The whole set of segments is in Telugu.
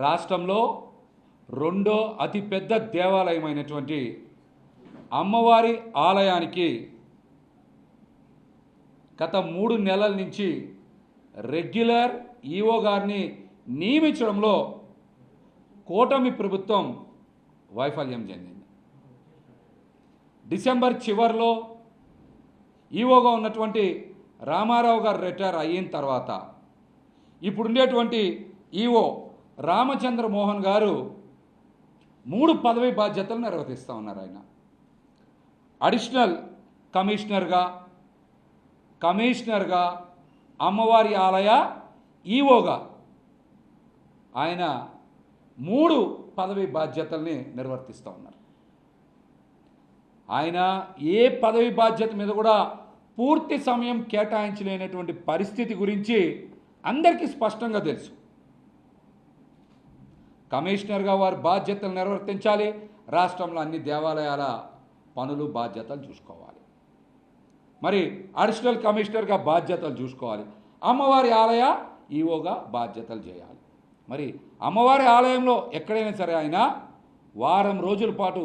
రాష్ట్రంలో రెండో అతిపెద్ద దేవాలయమైనటువంటి అమ్మవారి ఆలయానికి గత 3 నెలల నుంచి రెగ్యులర్ ఈఓ గారిని నియమించడంలో కూటమి ప్రభుత్వం వైఫల్యం చెందింది. డిసెంబర్ చివరిలో ఈఓగా ఉన్నటువంటి రామారావు గారు రిటైర్ అయిన తర్వాత ఇప్పుడుండేటువంటి ఈఓ రామచంద్ర మోహన్ గారు 3 పదవి బాధ్యతలు నిర్వర్తిస్తూ ఉన్నారు. ఆయన అడిషనల్ కమిషనర్గా అమ్మవారి ఆలయ ఈఓగా ఆయన 3 పదవి బాధ్యతల్ని నిర్వర్తిస్తూ ఉన్నారు. ఆయన ఏ పదవి బాధ్యత మీద కూడా పూర్తి సమయం కేటాయించలేనటువంటి పరిస్థితి గురించి అందరికీ స్పష్టంగా తెలుసు. కమిషనర్గా వారి బాధ్యతలు నిర్వర్తించాలి, రాష్ట్రంలో అన్ని దేవాలయాల పనులు బాధ్యతలు చూసుకోవాలి, మరి అడిషనల్ కమిషనర్గా బాధ్యతలు చూసుకోవాలి, అమ్మవారి ఆలయ ఈఓగా బాధ్యతలు చేయాలి. మరి అమ్మవారి ఆలయంలో ఎక్కడైనా సరే ఆయన వారం రోజుల పాటు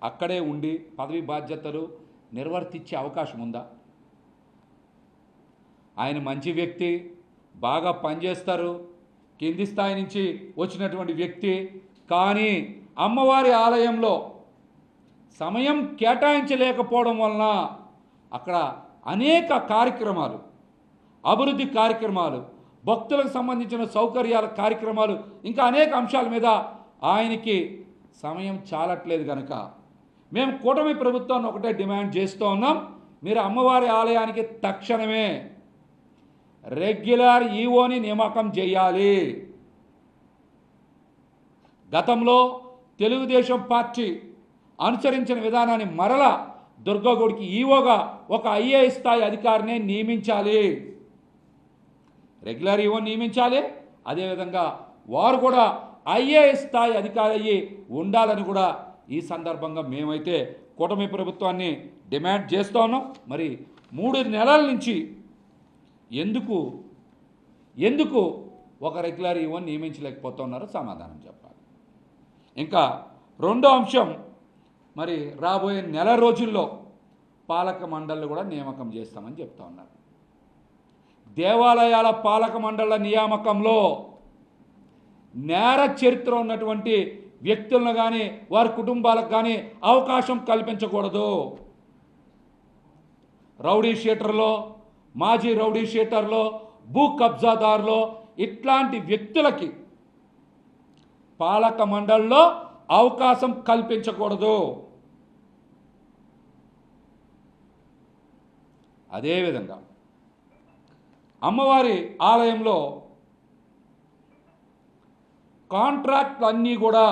అక్కడే ఉండి పదవి బాధ్యతలు నిర్వర్తించే అవకాశం ఉందా? ఆయన మంచి వ్యక్తి, బాగా పనిచేస్తారు, కింది స్థాయి నుంచి వచ్చినటువంటి వ్యక్తి. కానీ అమ్మవారి ఆలయంలో సమయం కేటాయించలేకపోవడం వలన అక్కడ అనేక కార్యక్రమాలు, అభివృద్ధి కార్యక్రమాలు, భక్తులకు సంబంధించిన సౌకర్యాల కార్యక్రమాలు, ఇంకా అనేక అంశాల మీద ఆయనకి సమయం చాలట్లేదు. కనుక మేము కూటమి ప్రభుత్వాన్ని ఒకటే డిమాండ్ చేస్తూ ఉన్నాం, మీరు అమ్మవారి ఆలయానికి తక్షణమే రెగ్యులర్ ఈఓని నియామకం చేయాలి. గతంలో తెలుగుదేశం పార్టీ అనుసరించిన విధానాన్ని మరలా దుర్గగుడికి ఈఓగా ఒక ఐఏఎస్ స్థాయి అధికారిని నియమించాలి, రెగ్యులర్ ఈఓ నియమించాలి. అదేవిధంగా వారు కూడా ఐఏఎస్ స్థాయి అధికారి అయ్యి ఉండాలని కూడా ఈ సందర్భంగా మేమైతే కూటమి ప్రభుత్వాన్ని డిమాండ్ చేస్తూ ఉన్నాం. మరి 3 నెలల నుంచి ఎందుకు ఒక రెగ్యులర్ ఈఓ నియమించలేకపోతున్నారో సమాధానం చెప్పాలి. ఇంకా రెండో అంశం, మరి రాబోయే నెల రోజుల్లో పాలక మండళ్ళు కూడా నియామకం చేస్తామని చెప్తా ఉన్నారు. దేవాలయాల పాలక మండళ్ల నియామకంలో నేర చరిత్ర ఉన్నటువంటి వ్యక్తులను కానీ వారి కుటుంబాలకు కానీ అవకాశం కల్పించకూడదు. రౌడీ షీటర్లో, మాజీ రౌడీ షీటర్లో, భూ కబ్జాదారులో ఇట్లాంటి వ్యక్తులకి పాలక మండలిలో అవకాశం కల్పించకూడదు. అదేవిధంగా అమ్మవారి ఆలయంలో కాంట్రాక్ట్లు అన్నీ కూడా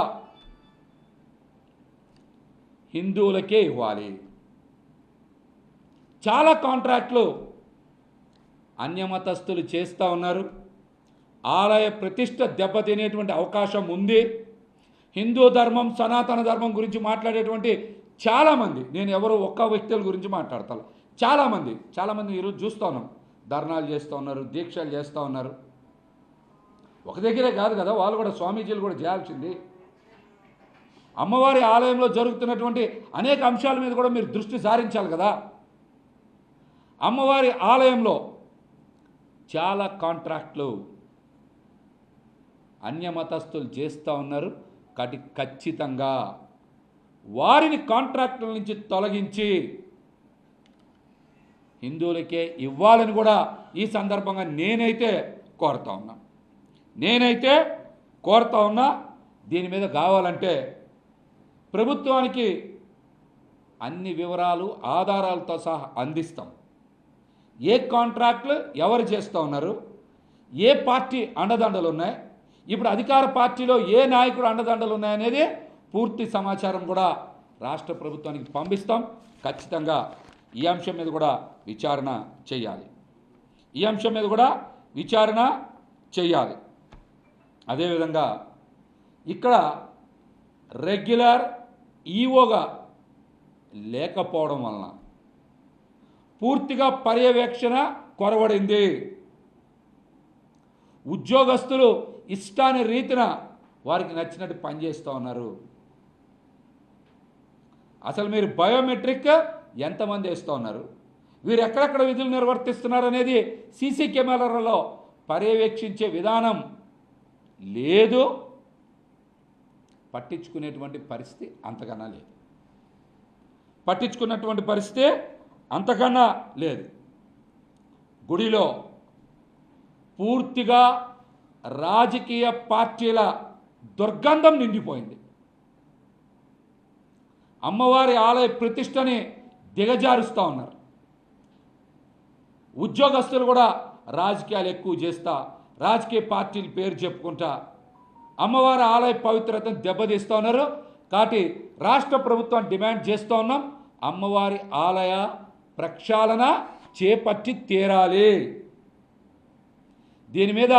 హిందువులకే ఇవ్వాలి. చాలా కాంట్రాక్ట్లు అన్యమతస్థులు చేస్తూ ఉన్నారు. ఆలయ ప్రతిష్ట దెబ్బతినేటువంటి అవకాశం ఉంది. హిందూ ధర్మం, సనాతన ధర్మం గురించి మాట్లాడేటువంటి చాలామంది, నేను ఎవరో ఒక్క వ్యక్తుల గురించి మాట్లాడతాను, చాలామంది ఈరోజు చూస్తూ ఉన్నాం, ధర్నాలు చేస్తూ ఉన్నారు, దీక్షలు చేస్తూ ఉన్నారు. ఒక దగ్గరే కాదు కదా, వాళ్ళు కూడా స్వామీజీలు కూడా చేయాల్సింది. అమ్మవారి ఆలయంలో జరుగుతున్నటువంటి అనేక అంశాల మీద కూడా మీరు దృష్టి సారించాలి కదా. అమ్మవారి ఆలయంలో చాలా కాంట్రాక్ట్లు అన్యమతస్థులు చేస్తూ ఉన్నారు. ఖచ్చితంగా వారిని కాంట్రాక్టుల నుంచి తొలగించి హిందువులకే ఇవ్వాలని కూడా ఈ సందర్భంగా నేనైతే కోరుతా ఉన్నా. దీని మీద కావాలంటే ప్రభుత్వానికి అన్ని వివరాలు, ఆధారాలతో సహా అందిస్తాం. ఏ కాంట్రాక్టులు ఎవరు చేస్తూ ఉన్నారు, ఏ పార్టీ అండదండలు ఉన్నాయి, ఇప్పుడు అధికార పార్టీలో ఏ నాయకుడు అండదండలు ఉన్నాయనేది పూర్తి సమాచారం కూడా రాష్ట్ర ప్రభుత్వానికి పంపిస్తాం. ఖచ్చితంగా ఈ అంశం మీద కూడా విచారణ చేయాలి. అదేవిధంగా ఇక్కడ రెగ్యులర్ ఈఓగా లేకపోవడం వలన పూర్తిగా పర్యవేక్షణ కొరవడింది. ఉద్యోగస్తులు ఇష్టాని రీతిన వారికి నచ్చినట్టు పనిచేస్తూ ఉన్నారు. అసలు మీరు బయోమెట్రిక్ ఎంతమంది వేస్తూ ఉన్నారు, వీరు ఎక్కడెక్కడ విధులు నిర్వర్తిస్తున్నారు అనేది సీసీ కెమెరాలలో పర్యవేక్షించే విధానం లేదు. పట్టించుకునేటువంటి పరిస్థితి అంతకన్నా లేదు. పట్టించుకున్నటువంటి పరిస్థితి అంతకన్నా లేదు. గుడిలో పూర్తిగా రాజకీయ పార్టీల దుర్గంధం నిండిపోయింది. అమ్మవారి ఆలయ ప్రతిష్టని దిగజారుస్తూ ఉన్నారు. ఉద్యోగస్తులు కూడా రాజకీయాలు ఎక్కువ చేస్తా, రాజకీయ పార్టీల పేరు చెప్పుకుంటా అమ్మవారి ఆలయ పవిత్రతను దెబ్బతీస్తూ ఉన్నారు. కాబట్టి రాష్ట్ర ప్రభుత్వం డిమాండ్ చేస్తూ ఉన్నాం, అమ్మవారి ఆలయ ప్రక్షాళన చేపట్టి తీరాలి. దీని మీద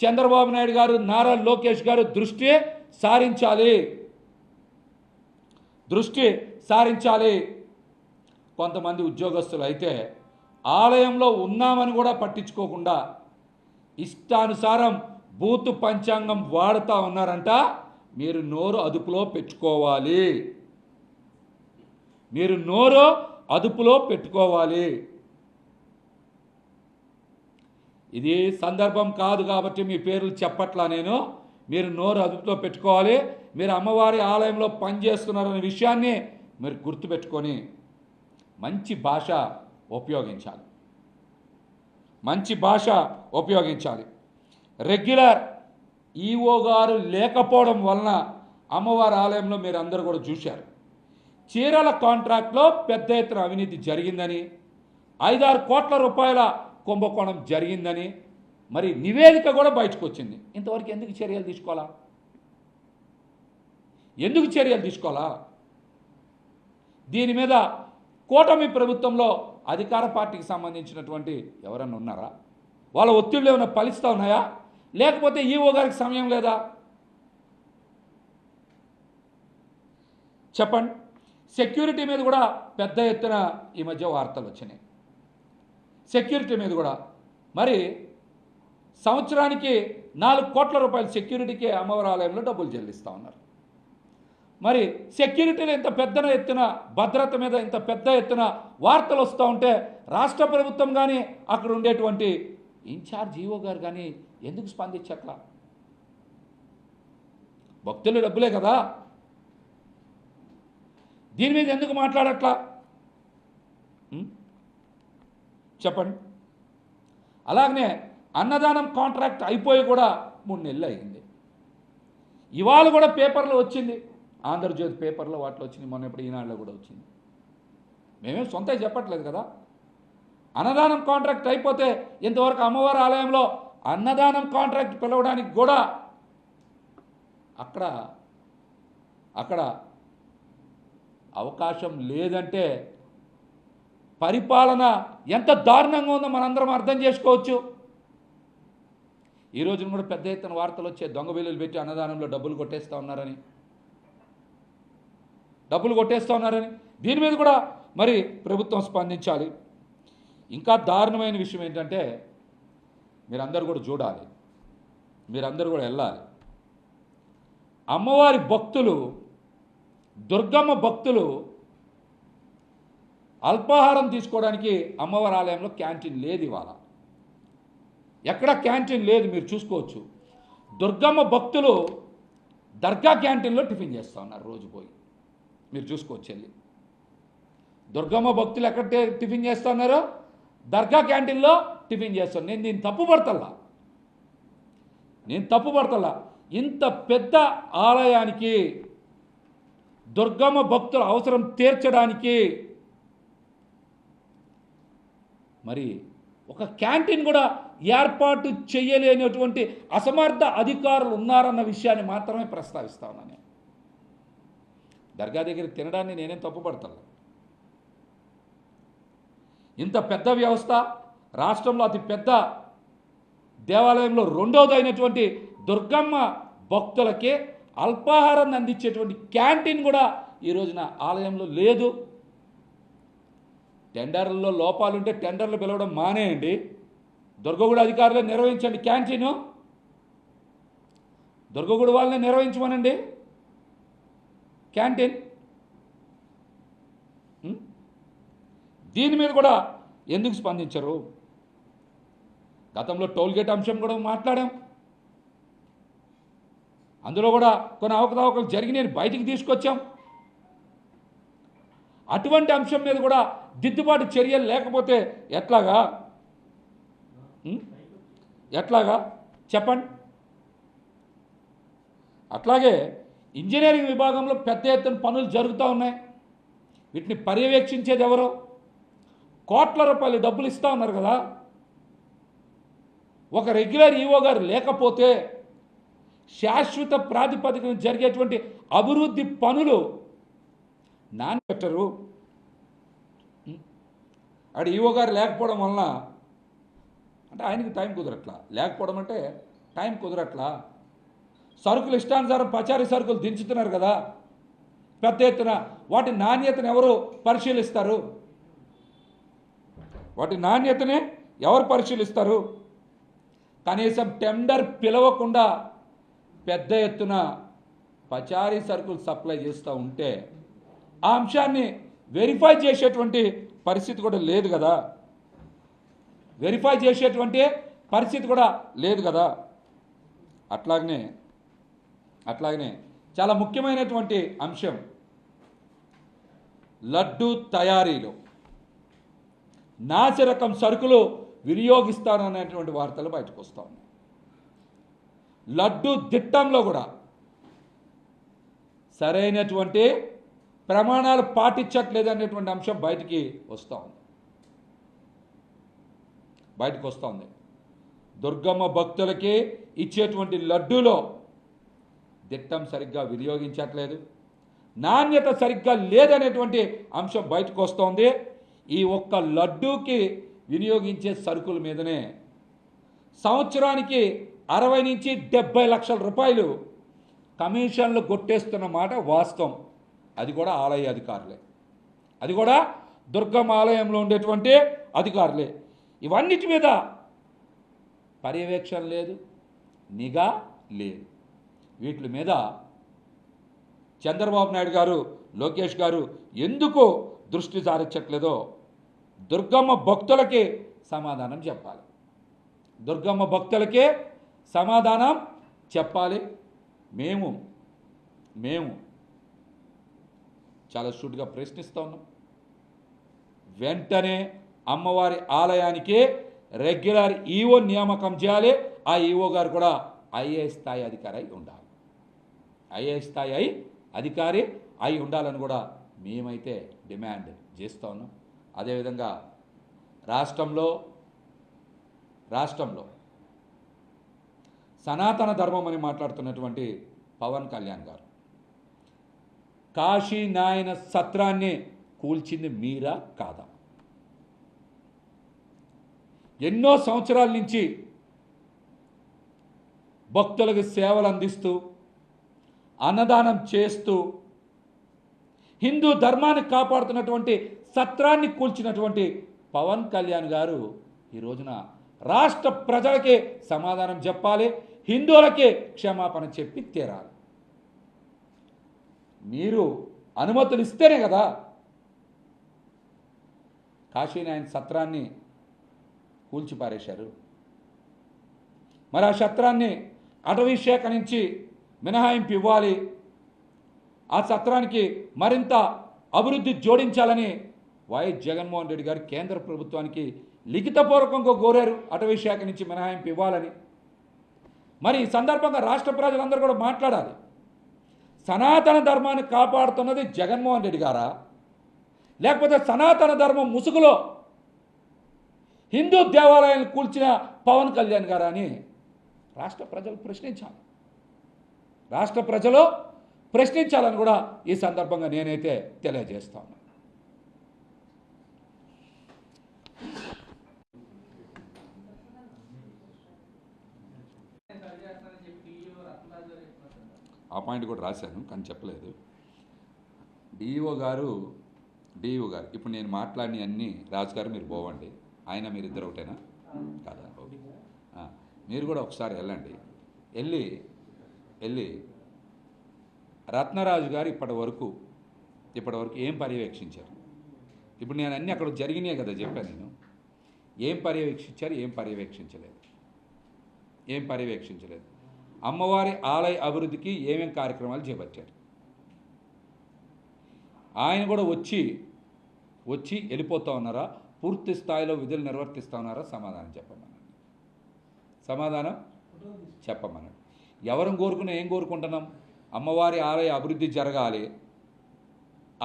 చంద్రబాబు నాయుడు గారు, నారా లోకేష్ గారు దృష్టి సారించాలి. కొంతమంది ఉద్యోగస్తులు అయితే ఆలయంలో ఉన్నామని కూడా పట్టించుకోకుండా ఇష్టానుసారం బూతు పంచాంగం వాడుతూ ఉన్నారంట. మీరు నోరు అదుపులో పెట్టుకోవాలి. ఇది సందర్భం కాదు కాబట్టి మీ పేర్లు చెప్పట్లా నేను. మీరు నోరు అదుపులో పెట్టుకోవాలి. మీరు అమ్మవారి ఆలయంలో పనిచేస్తున్నారనే విషయాన్ని మీరు గుర్తుపెట్టుకొని మంచి భాష ఉపయోగించాలి. రెగ్యులర్ ఈఓ గారు లేకపోవడం వలన అమ్మవారి ఆలయంలో మీరు అందరూ కూడా చూశారు, చీరల కాంట్రాక్ట్లో పెద్ద ఎత్తున అవినీతి జరిగిందని, 5-6 కోట్ల రూపాయల కుంభకోణం జరిగిందని మరి నివేదిక కూడా బయటకు వచ్చింది. ఇంతవరకు ఎందుకు చర్యలు తీసుకోవాలా? దీని మీద కూటమి ప్రభుత్వంలో అధికార పార్టీకి సంబంధించినటువంటి ఎవరన్నా ఉన్నారా? వాళ్ళ ఒత్తిళ్ళు ఏమైనా ఫలిస్తూ ఉన్నాయా? లేకపోతే ఈఓ గారికి సమయం లేదా? చెప్పండి. సెక్యూరిటీ మీద కూడా పెద్ద ఎత్తున ఈ మధ్య వార్తలు వచ్చినాయి. సెక్యూరిటీ మీద కూడా మరి సంవత్సరానికి 4 కోట్ల రూపాయల సెక్యూరిటీకి అమ్మవారి ఆలయంలో డబ్బులు చెల్లిస్తూ ఉన్నారు. మరి సెక్యూరిటీలో ఇంత పెద్ద ఎత్తున, భద్రత మీద ఇంత పెద్ద ఎత్తున వార్తలు వస్తూ ఉంటే రాష్ట్ర ప్రభుత్వం కానీ అక్కడ ఉండేటువంటి ఇన్ఛార్జ్ ఈఓ గారు కానీ ఎందుకు స్పందించట్లా? భక్తుల డబ్బులే కదా, దీని మీద ఎందుకు మాట్లాడట్లా? చెప్పండి. అలాగనే అన్నదానం కాంట్రాక్ట్ అయిపోయి కూడా 3 నెలలు అయింది. ఇవాళ కూడా పేపర్లో వచ్చింది, ఆంధ్రజ్యోతి పేపర్లో వాటిలో వచ్చింది, మొన్న ఇప్పుడు ఈనాడులో కూడా వచ్చింది. మేమేం సొంత చెప్పట్లేదు కదా. అన్నదానం కాంట్రాక్ట్ అయిపోతే ఇంతవరకు అమ్మవారి ఆలయంలో అన్నదానం కాంట్రాక్ట్ పిలవడానికి కూడా అక్కడ అవకాశం లేదంటే పరిపాలన ఎంత దారుణంగా ఉందో మనందరం అర్థం చేసుకోవచ్చు. ఈ రోజున కూడా పెద్ద ఎత్తున వార్తలు వచ్చే దొంగ బిల్లులు పెట్టి అన్నదానంలో డబ్బులు కొట్టేస్తూ ఉన్నారని. దీని మీద కూడా మరి ప్రభుత్వం స్పందించాలి. ఇంకా దారుణమైన విషయం ఏంటంటే మీరందరూ కూడా చూడాలి, మీరందరూ కూడా వెళ్ళాలి. అమ్మవారి భక్తులు, దుర్గమ్మ భక్తులు అల్పాహారం తీసుకోవడానికి అమ్మవారి ఆలయంలో క్యాంటీన్ లేదు. ఇవాళ ఎక్కడ క్యాంటీన్ లేదు, మీరు చూసుకోవచ్చు. దుర్గమ్మ భక్తులు దర్గా క్యాంటీన్లో టిఫిన్ చేస్తూ ఉన్నారు రోజు పోయి, మీరు చూసుకోవచ్చు. వెళ్ళి దుర్గమ్మ భక్తులు ఎక్కడ టిఫిన్ చేస్తూ ఉన్నారో దర్గా క్యాంటీన్లో టిఫిన్ చేస్తాను. నేను దీన్ని తప్పు పడతల్లా. ఇంత పెద్ద ఆలయానికి దుర్గమ్మ భక్తుల అవసరం తీర్చడానికి మరి ఒక క్యాంటీన్ కూడా ఏర్పాటు చేయలేనటువంటి అసమర్థ అధికారులు ఉన్నారన్న విషయాన్ని మాత్రమే ప్రస్తావిస్తా ఉన్నాను. నేను దర్గా దగ్గర తినడాన్ని నేనేం తప్పుపడతాను. ఇంత పెద్ద వ్యవస్థ, రాష్ట్రంలో అతి పెద్ద దేవాలయంలో రెండవది అయినటువంటి దుర్గమ్మ భక్తులకి అల్పాహారాన్ని అందించేటువంటి క్యాంటీన్ కూడా ఈ రోజున ఆలయంలో లేదు. టెండర్లలో లోపాలుంటే టెండర్లు పిలవడం మానేయండి, దుర్గగూడ అధికారులు నిర్వహించండి క్యాంటీను. దుర్గగుడి వాళ్ళని నిర్వహించమనండి క్యాంటీన్. దీని మీద కూడా ఎందుకు స్పందించరు? గతంలో టోల్గేట్ అంశం కూడా మాట్లాడాం. అందులో కూడా కొన్ని అవకతవకలు జరిగినాయని బయటికి తీసుకొచ్చాం. అటువంటి అంశం మీద కూడా దిద్దుబాటు చర్యలు లేకపోతే ఎట్లాగా చెప్పండి. అట్లాగే ఇంజనీరింగ్ విభాగంలో పెద్ద ఎత్తున పనులు జరుగుతూ ఉన్నాయి. వీటిని పర్యవేక్షించేది ఎవరు? కోట్ల రూపాయలు డబ్బులు ఇస్తూ ఉన్నారు కదా. ఒక రెగ్యులర్ ఈవో గారు లేకపోతే శాశ్వత ప్రాతిపదికన జరిగేటువంటి అభివృద్ధి పనులు నానబెట్టరు. అక్కడ ఈవో గారు లేకపోవడం వలన అంటే ఆయనకి టైం కుదరట్లా, లేకపోవడం అంటే టైం కుదరట్లా. సరుకులు ఇష్టానుసారం పచారీ సరుకులు దించుతున్నారు కదా పెద్ద ఎత్తున. వాటి నాణ్యతను ఎవరు పరిశీలిస్తారు? వాటి నాణ్యతని ఎవరు పరిశీలిస్తారు? కనీసం టెండర్ పిలవకుండా పెద్ద ఎత్తున పచారీ సరుకులు సప్లై చేస్తూ ఉంటే ఆ అంశాన్ని వెరిఫై చేసేటువంటి పరిస్థితి కూడా లేదు కదా. వెరిఫై చేసేటువంటి పరిస్థితి కూడా లేదు కదా. అట్లాగనే చాలా ముఖ్యమైనటువంటి అంశం లడ్డు తయారీలో నాసిరకం సరుకులు వినియోగిస్తారనేటువంటి వార్తలు బయటకు వస్తూ ఉన్నాయి. లడ్డు దిట్టంలో కూడా సరైనటువంటి ప్రమాణాలు పాటించట్లేదు అనేటువంటి అంశం బయటకు వస్తుంది. దుర్గమ్మ భక్తులకి ఇచ్చేటువంటి లడ్డూలో దిట్టం సరిగ్గా వినియోగించట్లేదు, నాణ్యత సరిగ్గా లేదనేటువంటి అంశం బయటకు వస్తోంది. ఈ ఒక్క లడ్డూకి వినియోగించే సరుకుల మీదనే సంవత్సరానికి 60 నుంచి 70 లక్షల రూపాయలు కమిషన్లు కొట్టేస్తున్న మాట వాస్తవం. అది కూడా ఆలయ అధికారులే, అది కూడా దుర్గమ్మ ఆలయంలో ఉండేటువంటి అధికారులే. ఇవన్నిటి మీద పర్యవేక్షణ లేదు, నిఘా లేదు. వీటి మీద చంద్రబాబు నాయుడు గారు, లోకేష్ గారు ఎందుకు దృష్టి సారించట్లేదో దుర్గమ్మ భక్తులకి సమాధానం చెప్పాలి. దుర్గమ్మ భక్తులకే సమాధానం చెప్పాలి. మేము చాలా సూటిగా ప్రశ్నిస్తూ ఉన్నాం. వెంటనే అమ్మవారి ఆలయానికి రెగ్యులర్ ఈవో నియామకం చేయాలి. ఆ ఈవో గారు కూడా ఐఏఎస్ స్థాయి అధికారి అయి ఉండాలి. ఐఏఎస్ స్థాయి అధికారి అయి ఉండాలని కూడా మేమైతే డిమాండ్ చేస్తూ ఉన్నాం. అదేవిధంగా రాష్ట్రంలో సనాతన ధర్మం అని మాట్లాడుతున్నటువంటి పవన్ కళ్యాణ్ గారు కాశీ నాయన సత్రాన్ని కూల్చింది మీరా కాదా? ఎన్నో సంవత్సరాల నుంచి భక్తులకు సేవలు అందిస్తూ అన్నదానం చేస్తూ హిందూ ధర్మాన్ని కాపాడుతున్నటువంటి సత్రాన్ని కూల్చినటువంటి పవన్ కళ్యాణ్ గారు ఈ రోజున రాష్ట్ర ప్రజలకే సమాధానం చెప్పాలి, హిందువులకే క్షమాపణ చెప్పి తీరాలి. మీరు అనుమతులు ఇస్తేనే కదా కాశీనాయన సత్రాన్ని కూల్చిపారేశారు. మరి ఆ సత్రాన్ని అటవీ శాఖ నుంచి మినహాయింపు ఇవ్వాలి, ఆ సత్రానికి మరింత అభివృద్ధి జోడించాలని వైఎస్ జగన్మోహన్ రెడ్డి గారు కేంద్ర ప్రభుత్వానికి లిఖితపూర్వకంగా కోరారు. అటవీ శాఖ నుంచి మినహాయింపు ఇవ్వాలని. మరి ఈ సందర్భంగా రాష్ట్ర ప్రజలందరూ కూడా మాట్లాడాలి. సనాతన ధర్మాన్ని కాపాడుతున్నది జగన్మోహన్ రెడ్డి గారా, లేకపోతే సనాతన ధర్మం ముసుగులో హిందూ దేవాలయాలను కూల్చిన పవన్ కళ్యాణ్ గారా అని రాష్ట్ర ప్రజలు ప్రశ్నించాలి. రాష్ట్ర ప్రజలు ప్రశ్నించాలని కూడా ఈ సందర్భంగా నేనైతే తెలియజేస్తాను. ఆ పాయింట్ కూడా రాశాను కానీ చెప్పలేదు. డిఈఓ గారు ఇప్పుడు నేను మాట్లాడిన అన్నీ రాజు గారు మీరు పోవండి, ఆయన మీరిద్దరు ఒకటేనా కాదా? మీరు కూడా ఒకసారి వెళ్ళండి, వెళ్ళి వెళ్ళి రత్నరాజు గారు ఇప్పటి వరకు ఏం పర్యవేక్షించారు? ఇప్పుడు నేను అన్నీ అక్కడ జరిగినాయి కదా చెప్పాను నేను. ఏం పర్యవేక్షించారు? ఏం పర్యవేక్షించలేదు. అమ్మవారి ఆలయ అభివృద్ధికి ఏమేం కార్యక్రమాలు చేపట్టారు? ఆయన కూడా వచ్చి వెళ్ళిపోతూ ఉన్నారా? పూర్తి స్థాయిలో విధులు నిర్వర్తిస్తూ ఉన్నారా? సమాధానం చెప్పమనండి. ఎవరం కోరుకున్నా ఏం కోరుకుంటున్నాం? అమ్మవారి ఆలయ అభివృద్ధి జరగాలి,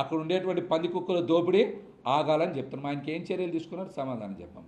అక్కడ ఉండేటువంటి పంది కుక్కల దోపిడీ ఆగాలని చెప్తున్నాం. ఆయనకి ఏం చర్యలు తీసుకున్నారు? సమాధానం చెప్పమని.